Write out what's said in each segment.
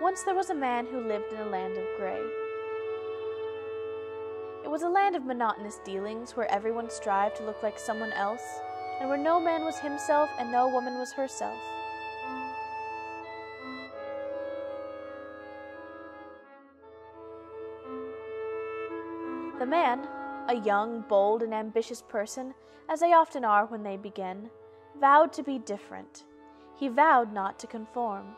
Once there was a man who lived in a land of gray. It was a land of monotonous dealings, where everyone strived to look like someone else, and where no man was himself and no woman was herself. The man, a young, bold, and ambitious person, as they often are when they begin, vowed to be different. He vowed not to conform.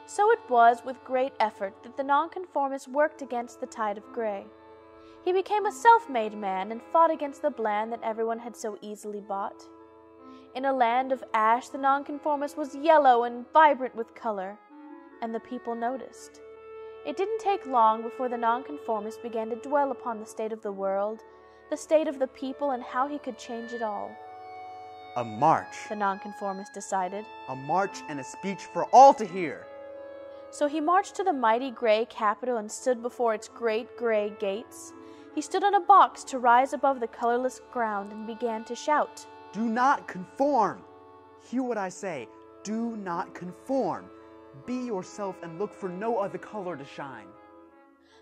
So it was with great effort that the nonconformist worked against the tide of gray. He became a self-made man and fought against the bland that everyone had so easily bought. In a land of ash, the nonconformist was yellow and vibrant with color, and the people noticed. It didn't take long before the nonconformist began to dwell upon the state of the world, the state of the people, and how he could change it all. A march, the nonconformist decided. A march and a speech for all to hear. So he marched to the mighty gray capital and stood before its great gray gates. He stood on a box to rise above the colorless ground and began to shout, "Do not conform! Hear what I say. Do not conform. Be yourself and look for no other color to shine."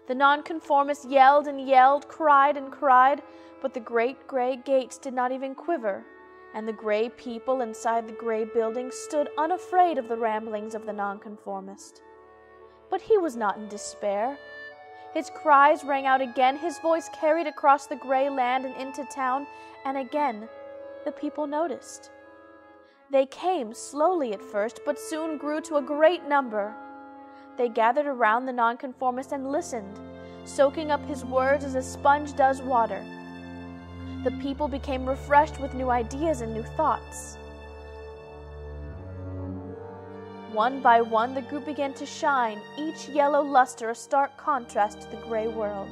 The nonconformist yelled and yelled, cried and cried, but the great gray gates did not even quiver, and the gray people inside the gray building stood unafraid of the ramblings of the nonconformist. But he was not in despair. His cries rang out again, his voice carried across the gray land and into town, and again the people noticed. They came slowly at first, but soon grew to a great number. They gathered around the nonconformist and listened, soaking up his words as a sponge does water. The people became refreshed with new ideas and new thoughts. One by one, the group began to shine, each yellow luster a stark contrast to the gray world.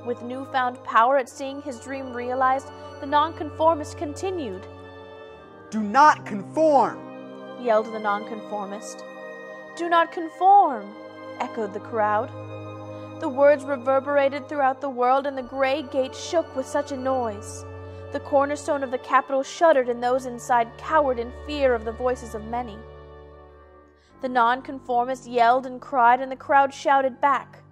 With newfound power at seeing his dream realized, the nonconformist continued. "Do not conform!" yelled the nonconformist. "Do not conform!" echoed the crowd. The words reverberated throughout the world, and the gray gate shook with such a noise. The cornerstone of the capital shuddered, and those inside cowered in fear of the voices of many. The nonconformist yelled and cried, and the crowd shouted back.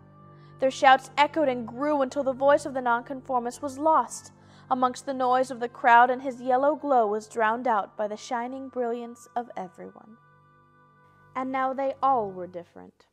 Their shouts echoed and grew until the voice of the nonconformist was lost amongst the noise of the crowd, and his yellow glow was drowned out by the shining brilliance of everyone. And now they all were different.